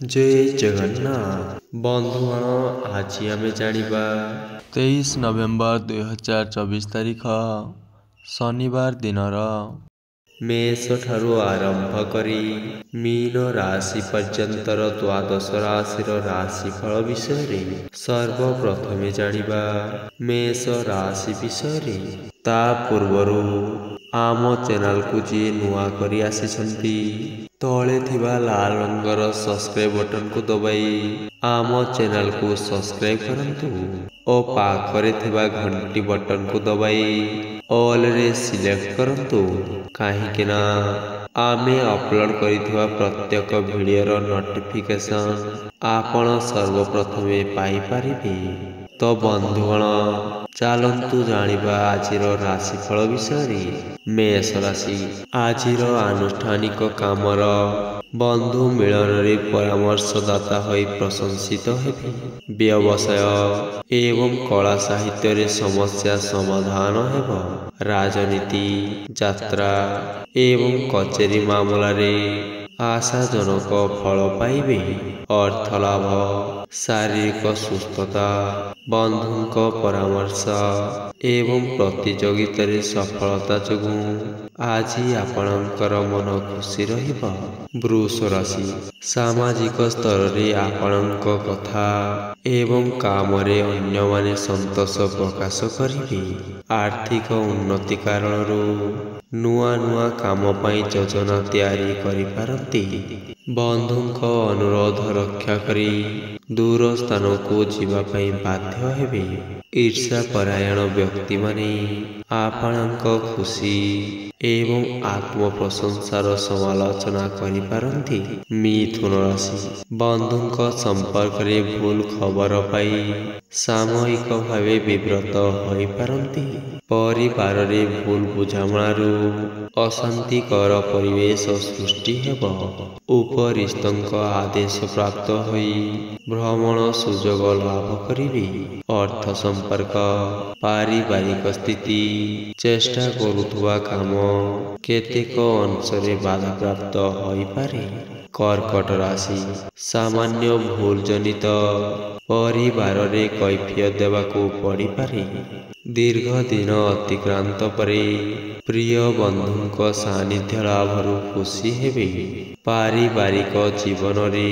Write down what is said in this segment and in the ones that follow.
जय जगन्नाथ बंधुगण आज आम जानिबा 23 नवेम्बर 2024 तारिख शनिवार दिनर मेष ठारू आरंभ करी मीन राशि पर्यंतर द्वादश राशि राशिफल विषय सर्वप्रथमे जानिबा मेष राशि विषय ता पूर्वरु आम चैनल को जी नुआ करी आसिछंती तले थिबा लाल रंगर सब्सक्राइब बटन को दबाई आम चैनल को सब्सक्राइब करंतु और पाखरे थिबा घंटी बटन को दबाई ऑल रे सिलेक्ट करंतु काहे ना आमे अपलोड करिथिबा प्रत्येक वीडियो नोटिफिकेशन आपण सर्वप्रथमे पाई परिबे। तो बंधुगण चलतु जानिबा आजिर राशिफल विषय मेष राशि आजिर आनुष्ठानिक कामर बंधु मिलन रे परामर्शदाता होई प्रशंसित हेबे। व्यवसाय एवं कला साहित्य रे समस्या समाधान हेब। राजनीति यात्रा एवं कचेरी मामला रे आशाजनक फल पाइबे। अर्थ लाभ शारीरिक सुस्थता बंधुंक परामर्श एवं प्रतियोगिता रे सफलता जोगु आज आपणकर मन खुशी रहिबा। वृष राशि सामाजिक स्तर रे आपणक कथा एवं काम रे अन्य माने संतोष प्रकाश करिबे। आर्थिक उन्नति कारणरू नुआ नुआ काम पाई योजना तैयारी करि पारंती। बंधुंक अनुरोध रक्षा करी दूर स्थान को जीवा पाई बाध्य हेबे। ईर्षा परायण व्यक्ति माने आपणक खुशी एवं आत्म प्रशंसार समालोचना करि पारंती। मिथुन राशि बंधुंक संपर्क रे भूल खबर पाई सामयिक भावे विव्रत होई पारंती। परिवार रे भूल बुझामणारू अशांतिकर परिवेश सृष्टि हेब। उपरिस्थंक आदेश प्राप्त होई भ्रमण सुजोग लाभ करिबे। अर्थ संपर्क पारिवारिक स्थिति चेष्टा करुथुवा काम केतेक अंशरे बाधा प्राप्त होई पारे। कर्कट राशि सामान्य भूल जनित परिवार रे कैफियत देवाको पड़ी पारे। दीर्घ दिन अतिक्रांत परे प्रिय बंधुंक सानिध्य लाभरू खुशी हेबे। पारिवारिक जीवन रे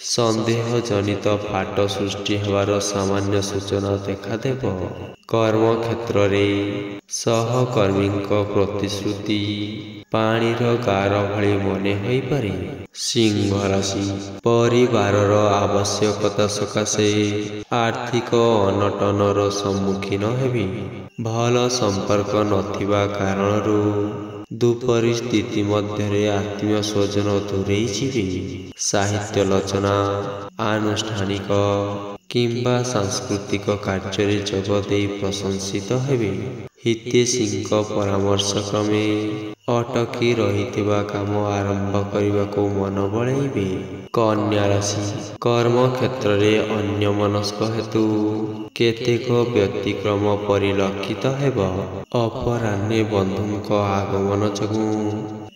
संदेह जनित फाट सृष्टि हेबार सामान्य सूचना देखा देब। कर्म क्षेत्र रे सहकर्मींक प्रतिश्रुति पानीर गार भली मने होई पारे। सिंह राशि परिवारर आवश्यकता सकाशे आर्थिक अनटनर सम्मुखीन हेबे। भल संपर्क नथिबा कारणरू दुपरिस्थिति मध्यरे आत्मीय स्वजन दूरेई जिबे। साहित्य रचना आनुष्ठानिक किंबा सांस्कृतिक कार्य रे जोग देई प्रशंसित हेबे। हितेशींक परामर्श क्रमे अटकी रहिथिबा काम आरंभ करिबाको मन बळाइबे। कन्या राशि कर्म क्षेत्र रे अन्य मनस्क हेतु केतेक व्यतिक्रम परिलक्षित हेब। अपराह्ने बंधुंक आगमन जोगु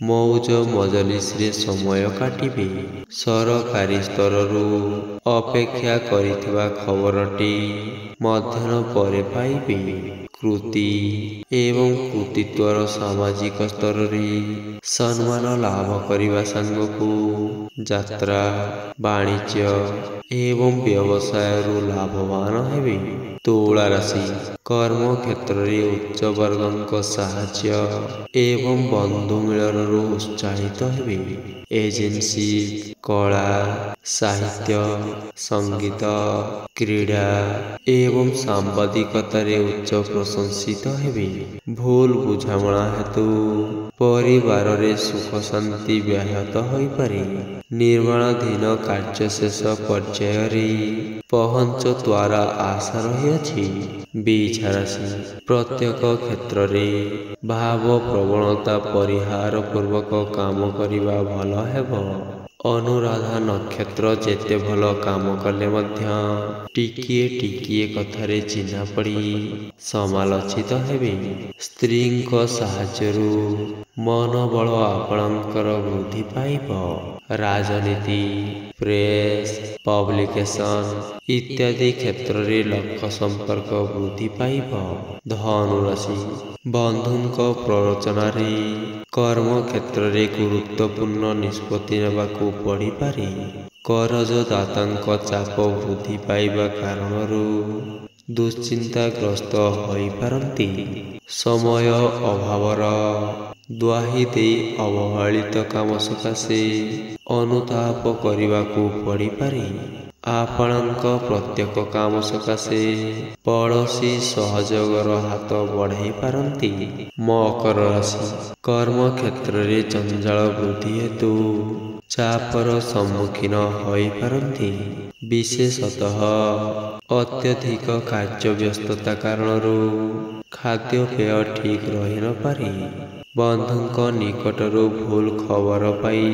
मौज मजलिस रे समय काटिबे। सरकारी स्तररू अपेक्षा करिथिबा खबरटी मध्याह्न परे पाइबे। कृति एवं कृतित्वर सामाजिक स्तर रे सम्मान लाभ करिबा संगकु यात्रा वाणिज्य एवं व्यवसाय रु लाभवान हेबे। तुला राशि कर्म क्षेत्र रे उच्च वर्गंक साहाय्य एवं बंधु मिलन रु उत्साहित हेबे। एजेंसी कला साहित्य संगीत क्रीड़ा एवं सांबादिकता रे उच्च प्रशंसित हेबे। भूल बुझामणा हेतु परिवार रे सुख शांति व्याहत होई पारे। निर्माणाधीन कार्य शेष पर्याय रे पहुंच द्वारा आशा रही अछि। बीज राशि प्रत्येक क्षेत्र रे भाव प्रवणता परिहार पूर्वक काम करिबा भल हेब। अनुराधा नक्षत्र जेते भल काम कले मध्य टिकिए टिकिए कथारे चिन्हा पड़ी समालोचित हेबे। स्त्रींक साहाय्यरू मनोबल आपणकर वृद्धि पाइब। ରାଜନୀତି, ପ୍ରେସ୍, ପବ୍ଲିକେସନ ଇତ୍ୟାଦି କ୍ଷେତ୍ରରେ ଲୋକ ସମ୍ପର୍କ ବୃଦ୍ଧି ପାଇବ। ଧନୁରାଶି ବନ୍ଧୁଙ୍କ ପ୍ରରୋଚନାରେ କର୍ମକ୍ଷେତ୍ରରେ ଗୁରୁତ୍ୱପୂର୍ଣ୍ଣ ନିଷ୍ପତ୍ତି ନେବାକୁ ପଡ଼ିପାରେ। କରଜଦାତାଙ୍କ ଚାପ ବୃଦ୍ଧି ପାଇବା କାରଣରୁ ଦୁଶ୍ଚିନ୍ତାଗ୍ରସ୍ତ ହୋଇପାରନ୍ତି। ସମୟ ଅଭାବର ଦ୍ୱାହି ଦେଇ ଅବହେଳିତ କାମ ସକାଶେ ଅନୁତାପ କରିବାକୁ ପଡ଼ିପାରେ। ଆପଣଙ୍କ ପ୍ରତ୍ୟେକ କାମ ସକାଶେ ପଡ଼ୋଶୀ ସହଯୋଗର ହାତ ବଢ଼ାଇ ପାରନ୍ତି। ମକର ରାଶି କର୍ମକ୍ଷେତ୍ରରେ ଜଞ୍ଜାଳ ବୃଦ୍ଧି ହେତୁ ଚାପର ସମ୍ମୁଖୀନ ହୋଇପାରନ୍ତି। ବିଶେଷତଃ ଅତ୍ୟଧିକ କାର୍ଯ୍ୟବ୍ୟସ୍ତତା କାରଣରୁ ଖାଦ୍ୟପେୟ ଠିକ୍ ରହିନପାରେ। ବନ୍ଧୁଙ୍କ ନିକଟରୁ ଭୁଲ ଖବର ପାଇ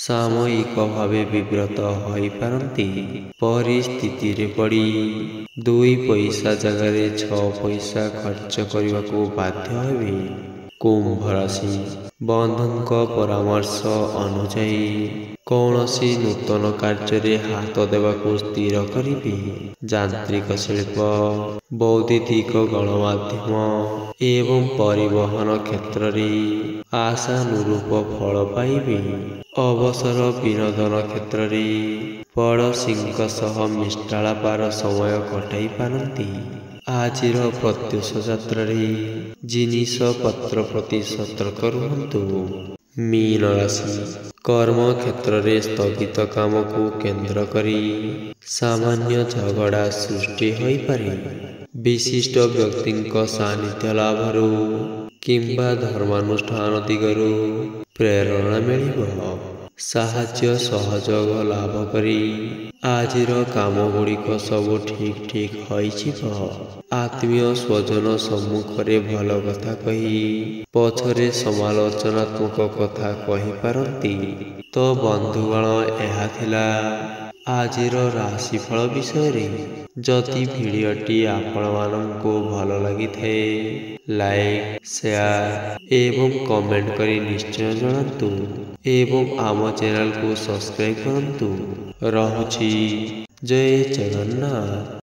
ସାମୟିକ ଭାବେ ବିବ୍ରତ ହୋଇପାରନ୍ତି। ପରିସ୍ଥିତିରେ ପଡ଼ି 2 ପଇସା ଜାଗାରେ 6 ପଇସା ଖର୍ଚ୍ଚ କରିବାକୁ ବାଧ୍ୟ ହେବେ। କୁମ୍ଭ ରାଶି ବନ୍ଧୁଙ୍କ ପରାମର୍ଶ ଅନୁଯାୟୀ କୌଣସି ନୂତନ କାର୍ଯ୍ୟରେ ହାତ ଦେବାକୁ ସ୍ଥିର କରିବେ। ଯାନ୍ତ୍ରିକ ଶିଳ୍ପ, ବୈଦ୍ୟୁତିକ ଗଣମାଧ୍ୟମ ଏବଂ ପରିବହନ କ୍ଷେତ୍ରରେ ଆଶାନୁରୂପ ଫଳ ପାଇବେ। ଅବସର ବିନୋଦନ କ୍ଷେତ୍ରରେ ପଡ଼ୋଶୀଙ୍କ ସହ ମିଷ୍ଟାଳାପର ସମୟ କଟାଇ ପାରନ୍ତି। ଆଜିର ପ୍ରତ୍ୟୂଷ ଯାତ୍ରାରେ ଜିନିଷପତ୍ର ପ୍ରତି ସତର୍କ ରୁହନ୍ତୁ। ମୀନ ରାଶି କର୍ମକ୍ଷେତ୍ରରେ ସ୍ଥଗିତ କାମକୁ କେନ୍ଦ୍ର କରି ସାମାନ୍ୟ ଝଗଡ଼ା ସୃଷ୍ଟି ହୋଇପାରେ। ବିଶିଷ୍ଟ ବ୍ୟକ୍ତିଙ୍କ ସାନ୍ନିଧ୍ୟ ଲାଭରୁ କିମ୍ବା ଧର୍ମାନୁଷ୍ଠାନ ଦିଗରୁ ପ୍ରେରଣା ମିଳିବ। ସାହାଯ୍ୟ ସହଯୋଗ ଲାଭ କରି ଆଜିର କାମଗୁଡ଼ିକ ସବୁ ଠିକ୍ ହୋଇଯିବ। ଆତ୍ମୀୟ ସ୍ୱଜନ ସମ୍ମୁଖରେ ଭଲ କଥା କହି ପଛରେ ସମାଲୋଚନାତ୍ମକ କଥା କହିପାରନ୍ତି। ତ ବନ୍ଧୁଗଣ, ଏହା ଥିଲା ଆଜିର ରାଶିଫଳ ବିଷୟରେ। ଯଦି ଭିଡ଼ିଓଟି ଆପଣମାନଙ୍କୁ ଭଲ ଲାଗିଥାଏ, ଲାଇକ୍, ସେୟାର ଏବଂ କମେଣ୍ଟ କରି ନିଶ୍ଚୟ ଜଣାନ୍ତୁ ଏବଂ ଆମ ଚ୍ୟାନେଲକୁ ସବସ୍କ୍ରାଇବ୍ କରନ୍ତୁ। ରହୁଛି। ଜୟ ଜଗନ୍ନାଥ।